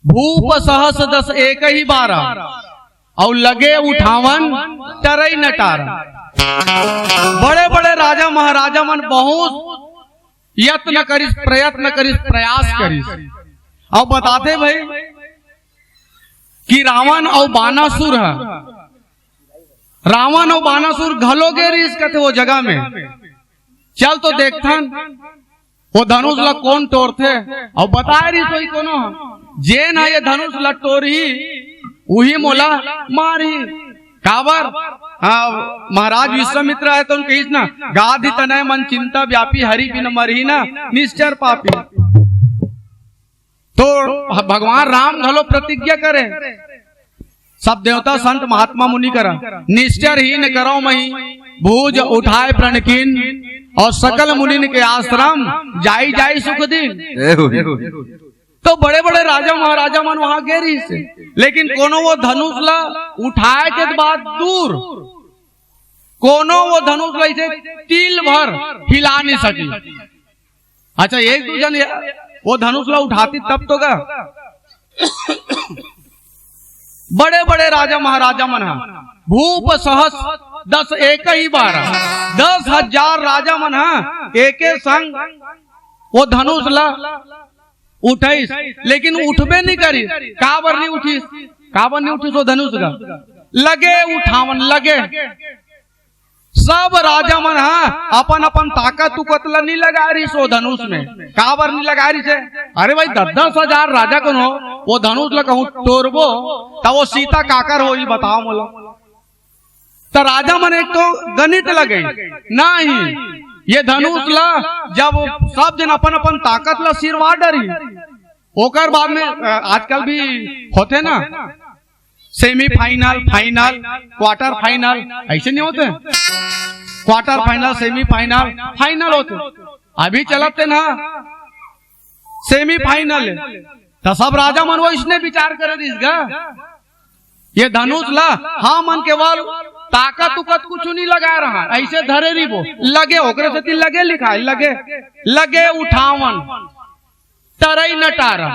भूप सहस दस एक ही 12 और लगे उठावन टरई नटारा। बड़े बड़े राजा महाराजा मन बहुत यत्न करिस, प्रयत्न करिस, प्रयास करिस और बताते भाई कि रावण और बानासुर है। रावण और बानासुर घलोगे रिस कहते वो जगह में चल तो देखथन वो धनुष ला कौन तोड़ते और बताए रही सोई कोनो जे ना ये धनुष ला तोड़ी वही मोला मारी काबर। महाराज विश्वामित्र है तो उनके कहीस ना गाधि तनय मन चिंता व्यापी हरि बिन मरही ना निश्चर पापी। तो भगवान राम घलो प्रतिज्ञा करे सब देवता संत महात्मा मुनि करा निश्चर ही न करो मही भूज उठाए प्रणकीन और सकल मुनिन के आश्रम जाई जाई सुख दिन। तो बड़े बड़े राजा महाराजा मन वहां गेरी से लेकिन कोनो वो धनुष ला उठाए के बाद दूर कोनो वो धनुष ला इसे तिल भर हिला नहीं सकी। अच्छा एक दूजन वो धनुष ला उठाती तब तो गा बड़े बड़े राजा महाराजा मन है भूप सहस दस एक ही 12 10,000 राजा मन है एक संग वो धनुष ला उठाईस लेकिन उठबे नहीं करी। काबर नहीं उठीस वो धनुष का लगे उठावन लगे सब राजा मन अपन अपन ताकत उकत ला नहीं लगा रही सो धनुष में। काबर नहीं लगा रही से अरे भाई 10,000 राजा कौन हो वो धनुष ला कहूँ तोड़बो तब वो सीता काकर हो बताओ मोला। तो राजा मन एक तो गणित लगे नहीं ये धनुष ला जब सब दिन अपन अपन ताकत ला सिरवा डरी ओकर बाद में आजकल भी होते ना सेमीफाइनल फाइनल क्वार्टर फाइनल ऐसे नहीं होते क्वार्टर फाइनल सेमीफाइनल फाइनल होते अभी चलते ना सेमीफाइनल। तो सब राजा मन वो इसने विचार करे इसका ये धनुष ला हाँ मन केवल ताकत उकत कुछ नहीं लगा रहा ऐसे धरे रही वो लगे ओकरे से लगे लिखा है लगे उठावन टरई नटारा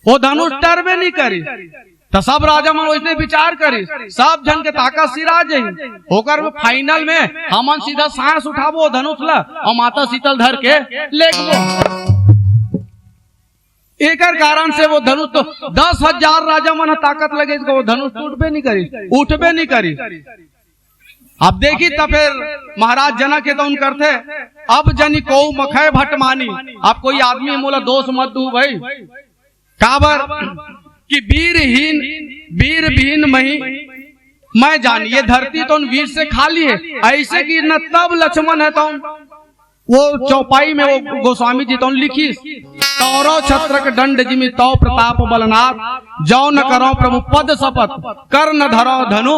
वो धनुष टरबे नहीं करी। तो सब राजा मन वैसे विचार करी सब जन के ताकत सिरा जाई होकर फाइनल में हमन सीधा सांस उठाबो धनुष ला और माता शीतल धर के लेगबो। एक कारण से वो धनुष तो 10,000 राजा मन ताकत लगे वो धनुष टूटबे नहीं करी उठबे नहीं करी। अब देखी तब फिर महाराज जनक के तो उन करते अब जनी को मखय भटमानी अब कोई आदमी मोला दोष मत दू भाई काबर कि वीर विहीन मही मैं जानी ये धरती तो उन वीर से खाली है ऐसे कि न तब लक्ष्मण है तो वो चौपाई में वो गोस्वामी जी तो लिखी तौरो छत्रक दंड जिमि तौ प्रताप बलनाथ जौ न करो प्रभु पद शपथ कर न धरो धनु।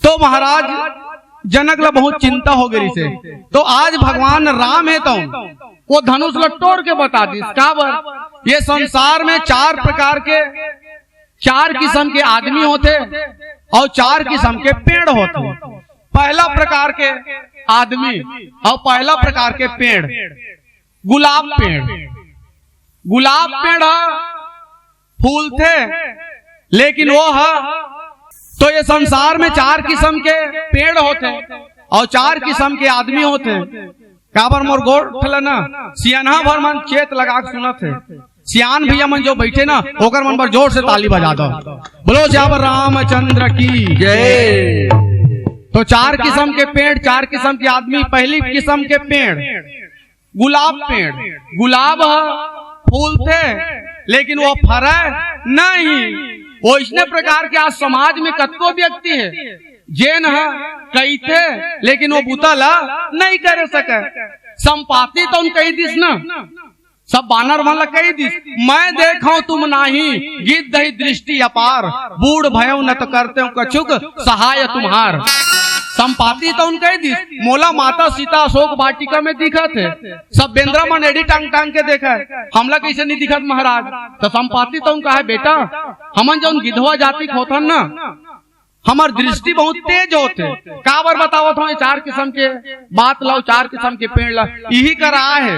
तो महाराज जनक ला बहुत चिंता हो गई से तो आज भगवान राम है तो वो धनुष ला तोड़ के बता दी काबर ये संसार में 4 किस्म के आदमी होते और 4 किस्म के पेड़ होते। पहला प्रकार के आदमी और पहला प्रकार के पेड़ गुलाब पेड़ फूल थे लेकिन वो है तो ये संसार में 4 किस्म के पेड़ होते और 4 किस्म के आदमी होते। काबर मोर गोड़ ना सियाना भर मन चेत लगा के सुनत है सियान भैया मन जो बैठे ना होकर मन पर जोर से ताली बजा दो बोलो श्यावर रामचंद्र की जय। तो 4 किस्म के पेड़ 4 किस्म के आदमी। पहली किस्म के पेड़ गुलाब फूल थे लेकिन वो फरे नहीं। वो इसने प्रकार के आज समाज में कतको व्यक्ति है जेन कई थे लेकिन वो बुतला नहीं कर सके। संपाति तो उन कही दिस ना सब बानर मन कही दिस मैं देखो तुम नाही गीत दही दृष्टि अपार बूढ़ भयो न तो करते हो कछुक सहाय तुम्हार। संपाति तो उनका ही मोला माता सीता अशोक वाटिका में दिखा थे सब बेंद्रा मन एडी टांग टांग के देखा है हमला कैसे नहीं दिखा महाराज। तो संपाति तो उनका है बेटा हमन जो गिधवा जाति होता ना हमार दृष्टि बहुत तेज होते काबर बतावत हो 4 किस्म के बात लाओ 4 किस्म के पेड़ ला यही कर रहा है।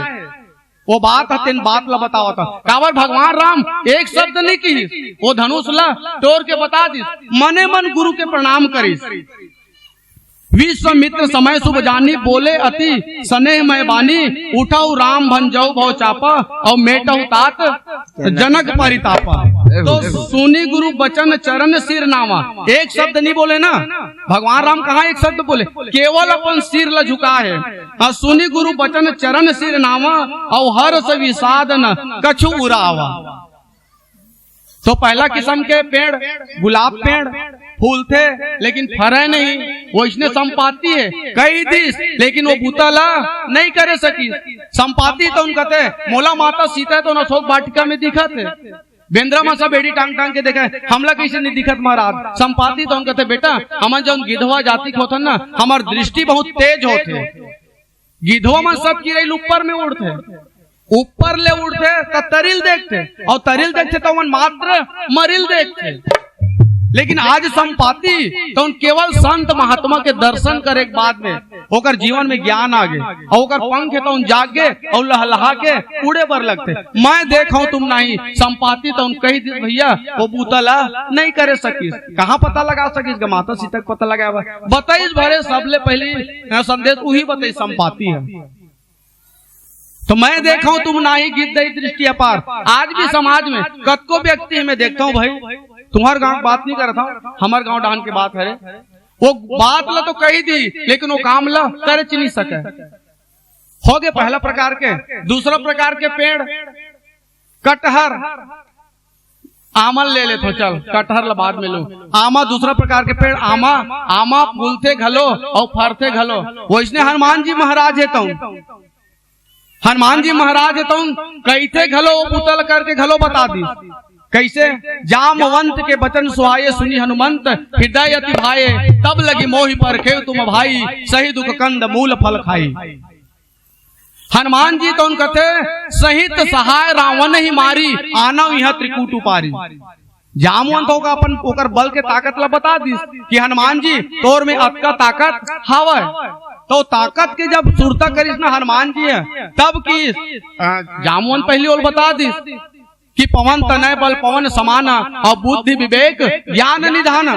वो बात है तीन बात ला बतावा था काबर भगवान राम एक शब्द नहीं की वो धनुष ला तोड़ के बता दी मने मन गुरु के प्रणाम करी विश्वामित्र समय शुभ जानी बोले अति स्नेह मय बानी उठाऊ राम भंजऊ भव चापा और मेटऊ तात जनक परितापा। तो सुनी गुरु बचन चरण सिर नामा एक शब्द नहीं बोले ना भगवान राम कहाँ एक शब्द बोले केवल अपन सिर ल झुका है और सुनी गुरु बचन चरण सिर नामा और हर से विषाद न कछु उरावा। तो पहला किस्म के पेड़ गुलाब पेड़ फूल थे लेकिन फरे नहीं वो इसने संपाति है कई दिस लेकिन वो बूताला नहीं करे सकी संपाति तो उनका थे मोला माता सीता तो अशोक वाटिका में दिखा थे बेंद्रा में सब बेड़ी टांग टांग के देखा है हमला कैसे नहीं दिखत महाराज संपाति तो उनका थे बेटा हमारे जो गिधवा जाति होता ना हमार दृष्टि बहुत तेज होते गिधवा में सब कीड़े ऊपर में उड़ते ऊपर ले उड़ते तो तरिल देखते और तरिल देखते तो मन मात्र मरिल देखते लेकिन आज संपाति तो उन केवल संत महात्मा के दर्शन करे के बाद में होकर जीवन में ज्ञान आ गए और होकर पंख है तो उन जाग गए और लहलहा के उड़े बर लगते मैं देखा तुम नहीं संपाति तो उन कही दी भैया वो बूतला नहीं करे सकीस कहाँ पता लगा सकीस माता सीता पता लगा बताइस भरे सबले पहली संदेश वही बताई संपाति है तो मैं देखा तुम नहीं गीत दई दृष्टि अपार आज भी समाज में कतको व्यक्ति में देखता हूँ भाई तुम्हारे गांव बात नहीं कर रहा था हमारे गांव डान की बात है वो बात ला तो कही दी लेकिन वो काम ला कर नहीं सके हो गए पहला प्रकार के दूसरा प्रकार के पेड़ कटहर आमल ले लेते चल कटहर ला बाद में लो आमा दूसरा प्रकार के पेड़ आमा आमा फूलते घलो और फरते घलो वो इसने हनुमान जी महाराज है तो हनुमान जी महाराज है तो कैथे घलो पुतल करके घलो बता दी कैसे जामवंत के बचन सुहाये सुनी हनुमंत हृदय अति भाये तब लगी मोहि पर खेव तुम भाई सही दुख कंद मूल फल खाई। हनुमान जी तो उन कथे सहित सहाय रावण ही मारी आना यह त्रिकूट उपारी जामवंत होगा अपन ओकर बल के ताकत ला बता दी कि हनुमान जी तोर में अतका ताकत हावय तो ताकत के जब सुरता करिस ना हनुमान जी है तब की जामवंत पहली ओर बता दी कि पवन तनय बल पवन समाना और बुद्धि विवेक ज्ञान निधान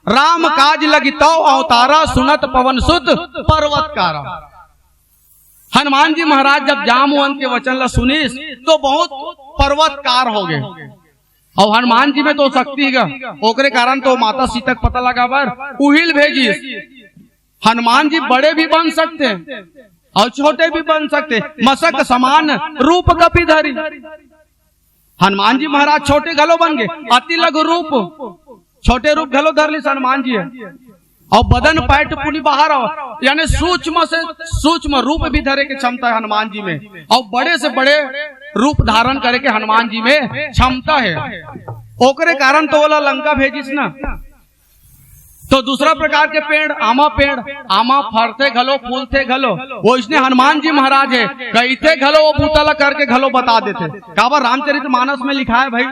राम काज लगी तो अवतारा सुनत पवन सुत पर्वतकारा। हनुमान जी महाराज जब जामवंत के वचन ला सुनीस तो बहुत पर्वतकार हो गए और हनुमान जी में तो शक्ति है ओकरे कारण तो माता सीता को पता लगा बार उहिल भेजी हनुमान जी बड़े भी बन सकते और छोटे भी बन सकते मसक समान रूप कपिधरी हनुमान जी महाराज छोटे घलो बन गए अति लघु रूप छोटे रूप घलो धर ली हनुमान जी है और बदन पैट पूरी बाहर यानी सूक्ष्म से सूक्ष्म रूप भी धरे की क्षमता है हनुमान जी में और बड़े से बड़े रूप धारण करे के हनुमान जी में क्षमता है ओकरे कारण तो बोला लंका भेजिस ना। तो दूसरा प्रकार के पेड़ आमा फरते घलो फूलते घलो वो इसने हनुमान जी महाराज है कहते घलो वो बूतला करके घलो बता देते काबर रामचरित मानस में लिखा है भाई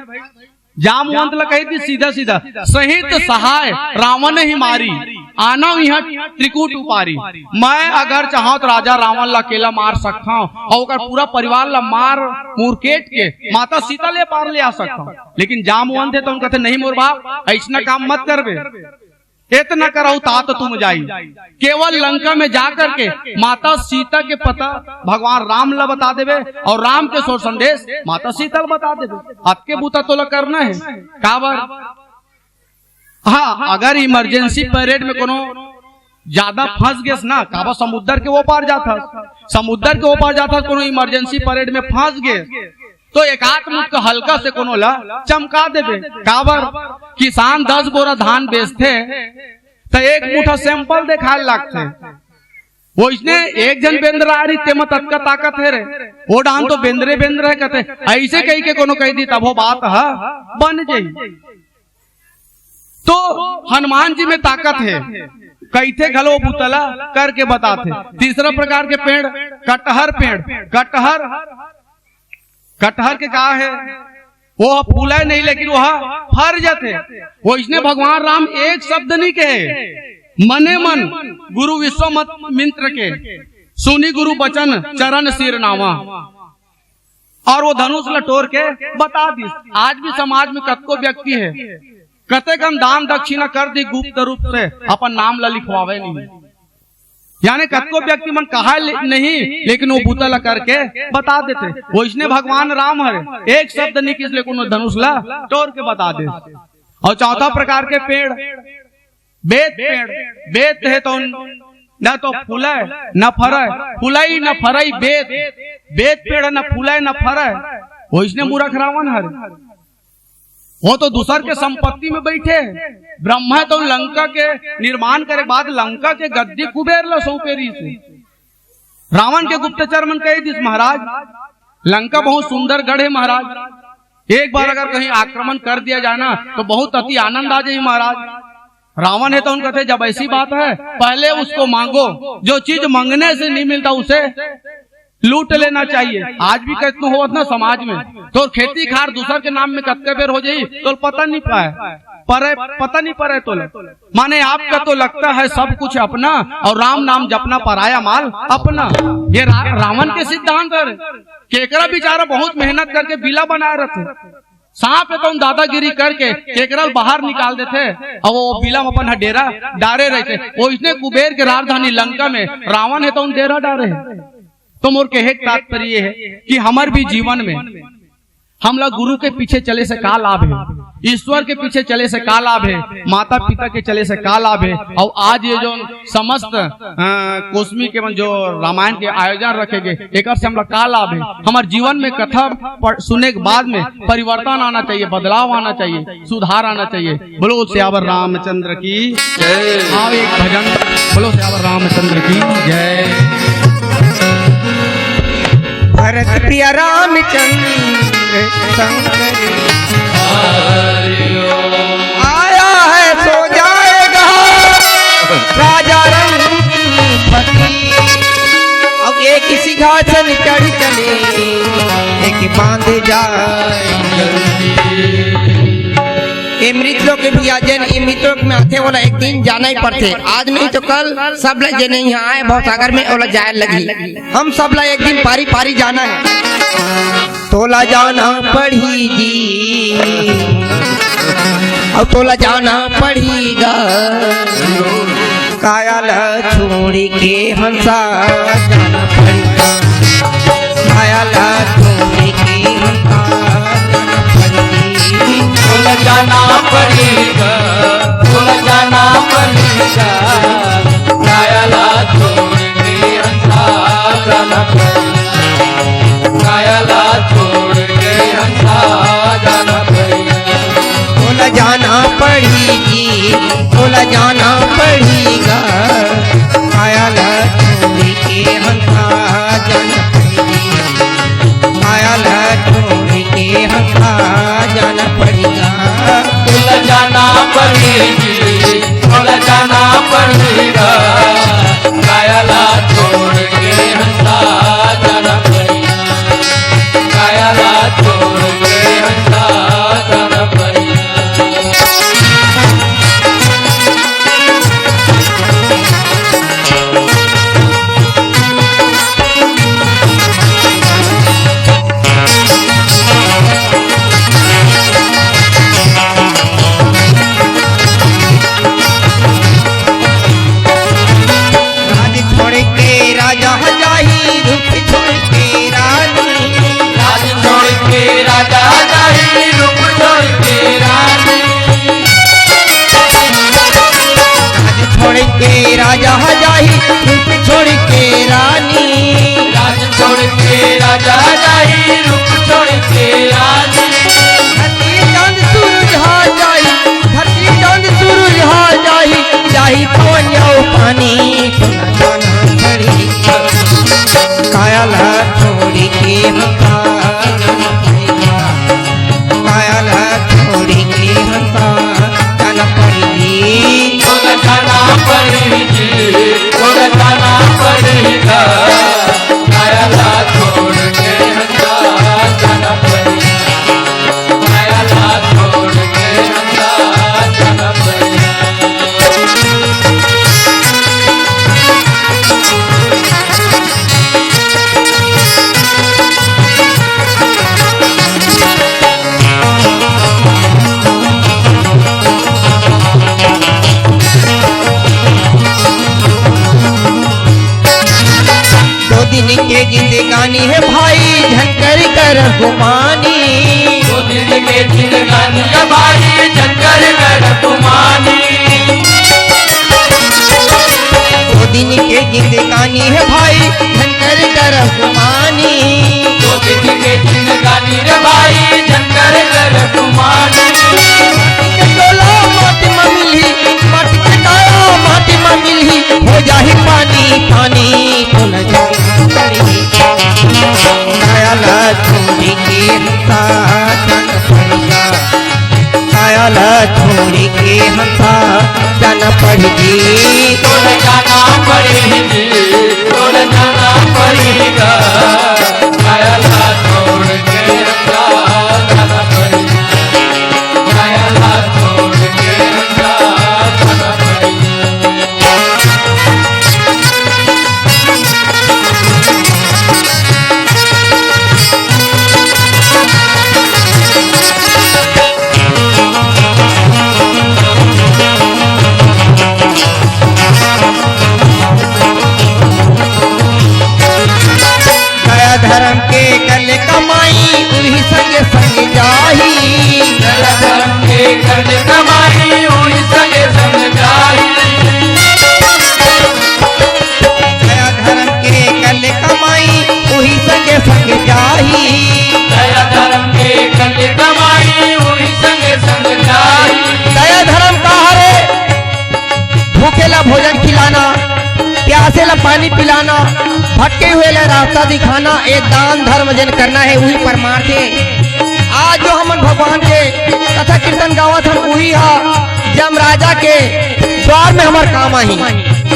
जामवंत ला कही थी सीधा सीधा सहित सहाय रावण ही मारी आना यह त्रिकूट उपारी मैं अगर चाहूं तो राजा रावण ला अकेला मार सकता हूँ और पूरा परिवार ला मार मुरकेट के माता सीता ले पार ले आ सकता हूँ लेकिन जामवंत है तो उन कहते नहीं मोर बाप ऐसा काम मत करबे इतना करो तात तुम जाई केवल लंका में जाकर के माता सीता के पता भगवान राम ला बता देवे और राम के सो संदेश माता सीता ला बता देवे आपके बूता तो ला करना है काबर हाँ अगर इमरजेंसी परेड में कोनो ज्यादा फंस गए ना काबर समुद्र के वो पार जाता समुद्र के वो पार जाता कोनो इमरजेंसी परेड में फंस गए तो एक मुठ का हल्का से कोनो ला चमका देवे काबर किसान 10 बोरा धान बेचते तो एक मुठा सैंपल दिखाए लगते वो इसने एक जन बेंद्र आ रही तेमा तत्का ताकत है रे वो डान तो बेंद्रे बेंद्रे कहते ऐसे कही के कोनो कही दी तब वो बात है बन जाये तो हनुमान जी में ताकत है कैथे घलो बुतला करके बताते। तीसरा प्रकार के पेड़ कटहर के कहा है वो फूला नहीं लेकिन वह फर जाते वो इसने भगवान राम एक शब्द नहीं कहे मने मन गुरु विश्वामित्र के सुनी गुरु बचन चरण सिर नावा और वो धनुष लटोर के बता दी। आज भी समाज में कतको व्यक्ति है कते कम दान दक्षिणा कर दी गुप्त रूप से अपन नाम ला लिखवावे नहीं, यानी कतको व्यक्ति मन कहा नहीं लेकिन वो बुतला करके बता देते। वैष्णव भगवान राम हरे एक शब्द नहीं किस लेकिन धनुष ला तोड़ के बता दे। और चौथा प्रकार के पेड़ बेत पेड़, बेत है तो न तो फूले न फरे, फूलाई न फरई बेत, बेत पेड़ न फूले न फरे, वैष्णव मूर्ख रावण हरे। वो तो दूसर के संपत्ति में बैठे, ब्रह्मा तो लंका के निर्माण करे बाद लंका के गद्दी कुबेर ला सौंपेरी से। रावण के गुप्तचर मन कही दिस महाराज लंका बहुत सुंदर गढ़ है महाराज, एक बार अगर कहीं आक्रमण कर दिया जाए ना तो बहुत अति आनंद आ जाए महाराज। रावण है तो उनका थे जब ऐसी बात है पहले उसको मांगो, जो चीज मांगने से नहीं मिलता उसे लूट लेना चाहिए। आज भी कितना होत ना समाज में तो खेती खार दूसर के नाम में कतके बेर हो जाई तो पता नहीं पता नहीं पड़े तो माने आपका तो लगता है सब कुछ अपना और राम नाम जपना पराया माल अपना। ये रावण के सिद्धांत है। केकरा बेचारा बहुत मेहनत करके बिला बनाए रहते, सांप है तो दादागिरी करके केकरा बाहर निकाल देते और वो बिला अपन डेरा डारे रहते। वो इसने कुबेर के राजधानी लंका में रावण है तो डेरा डारे। तो मोर कहे तात्पर्य है कि हमारे भी जीवन में हम लोग गुरु के पीछे चले से का लाभ है, ईश्वर के पीछे चले से का लाभ है, माता पिता के चले से का लाभ है। और आज ये जो समस्त कोसमी के जो रामायण के आयोजन रखेंगे एक से हम लोग का लाभ है। हमारे जीवन में कथा सुनने के बाद में परिवर्तन आना चाहिए, बदलाव आना चाहिए, सुधार आना चाहिए। बोलो श्यावर रामचंद्र की जय। हाँ एक भजन बोलो श्यावर रामचंद्र की जय। भरत प्रिय रामचंद्र शंकर आया है सो जाएगा राजा रंगपति। अब एक सिंहासन चढ़ चले एक बांध जाए। ये मृतलोक के भैया जन ये मृतलोक में आते वाला एक दिन जाना ही पड़ते। आज नहीं तो कल सब लोग जन यहाँ आए भवसागर में ओला जाए लगी। हम सब लोग एक दिन पारी पारी जाना है। तोला जाना पड़ी जी और तोला जाना पड़ेगा कायल छोड़ के हंसा जाना पड़ेगा, कायल छोड़ के हंसा जाना पड़ेगा, जाना पड़ेगा, कायला छोड़ के हंसा जाना पड़ेगा, कायला छोड़ के हंसा जाना पड़ेगा। बोला जाना पड़ेगी, बोला जाना पड़ेगा, कायला छोड़ के हंसा जाना पड़ेगी, कायला छोड़ के हंसा जाना पड़ेगा। जाना पड़ेगी, जाना पड़ेगा, कायला छोड़ के हंसा जाना पड़ेगा, कायला छोड़ के हंसा जाना पड़ेगा। राजा जाही रूप छोड़ के रानी, राज छोड़ के राजा जाही रूप छोड़ के रानी। धरती चांद सूरज हा जाही, धरती चांद सूरज हा जाही, जाही पवन जाओ पानी कायल छोड़ के हंसा कायल छोड़ के हंसा जाना पड़ेगी, जाना पड़ेगी, जाना पड़ेगा, कायला छोड़ के हंसा के जिंदगानी है भाई झनकर कर गुमानी। दो दिन के जिंदगानी है भाई झनकर कर गुमानी। दो दिन के जिंदगानी है भाई झनकर कर गुमानी। दो दिन के जिंदगानी है भाई झनकर कर गुमानी। डोला माटी में मिली माटी के काया माटी में मिली हो जाही पानी पानी तो न जाई कायल छोड़ी के हंसा जन पड़िया। कायल छोड़ी के हंसा जन पड़गी तो न जाना पड़ेगी तो न जाना पड़ेगा। कायला छोड़ के हंसा जाना पड़ेगा। कायला छोड़ के हंसा जाना पड़ेगा। दया धर्म के कल कमाई उही संग संग जाही। दया धर्म के कर कमाई हुई संगे संग जाही। दया धर्म के कल कमाई उही संग संग जाही। दया धर्म के कर कमाई हुई संगे संग जाही। दया धर्म का हरे भूखेला भोजन खिलाना प्यासेला पानी पिलाना भटके हुए ला रास्ता दिखाना ये दान धर्म जन करना है वही परमार्थ है। आज जो हम भगवान के कथा कीर्तन गावत हम वही हा जम राजा के द्वार में हमार काम आही।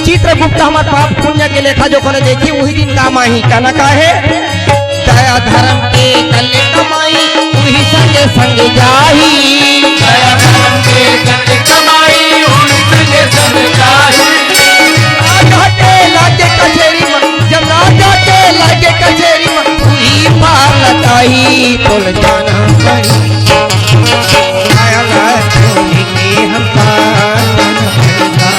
चित्रगुप्त हमार पाप पुण्य के लेखा जो कोने देखी वही दिन काम आही। कहना का है दया धर्म के कल कमाई वही संगे संग जाही। दया धर्म के कर कमाई हुई संगे संग जाही। घाटे लागे कचेरी में जब राजा के लागे कचेरी में पूरी पार लताई तो जाना पड़ी। कायल छोड़ी के हमका जाना पड़ेगा।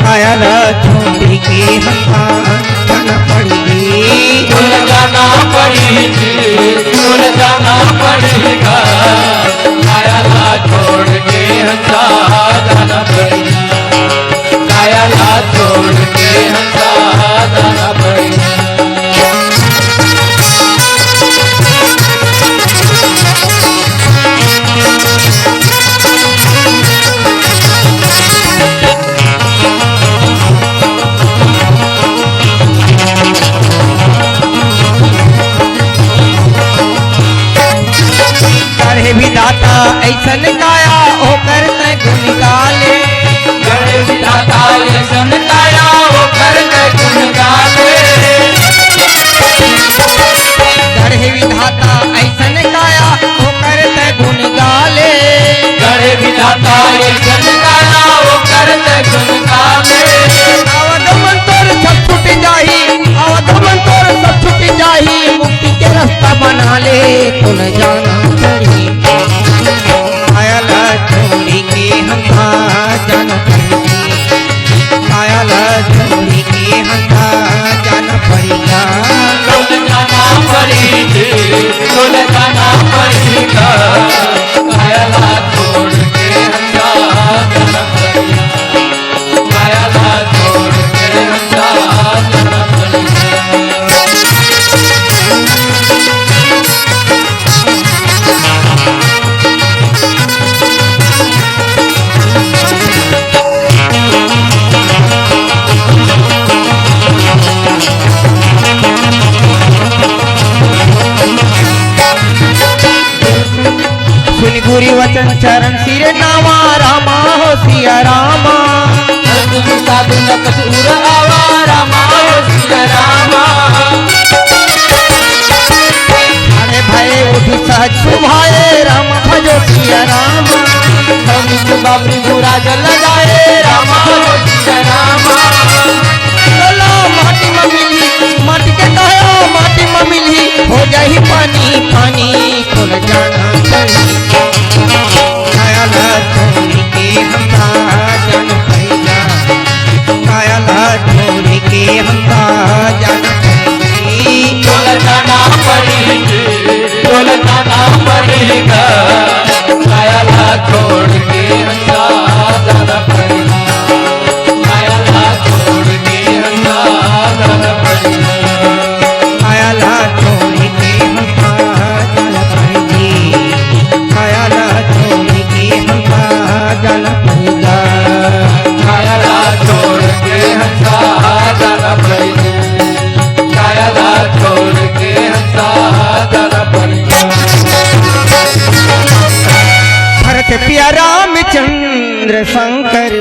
कायल छोड़ी के हमका जाना पड़ेगी तो न जाना पड़ेगी तो न जाना पड़ेगा। कायला छोड़ के हंसा जाना पड़ेगा। कायला छोड़ के हंसा जाना पड़ेगा। करे विधाता ऐसन काया होकर तय गुण गाले। गणे विधाता ऐसन काया वो करते गुण गाले। गढ़े विधाता ऐसन काया होकर तय गुण गाले। गणे विधाता ऐसन काया वो करते गुण गाले। अवध मन तोर सब छूट जाही अवध मन तोर सब छूट जाही मुक्ति के रास्ता बना ले तो न जाना पड़ी। कायल छोड़ी के हंसा जाना पड़ेगी। कायल छोड़ी के हंसा जाना पड़ेगा। तो न जाना पड़ेगी तो न जाना पड़ेगा। कायला छोड़ के हंसा जाना पड़ेगा। कायला छोड़ के हंसा जाना पड़ेगा। सुन गुरी वचन चरण सिर नामा रामा हो सिया रामा। साधु न कसूर आवा रामा हो सिया रामा। अरे भय उठ सहज सुभाए राम भजो सिया रामा। हम बाबरी बुरा जल लगाए रामा हो सिया रामा। बोला माटी में मिली माटी के कहो माटी में मिली हो जाही पानी पानी तो न जाना पड़ी। कायल छोड़ी के हमका जाना पड़ेगा। कायल छोड़ी के हमका जाना पड़ेगी शंकर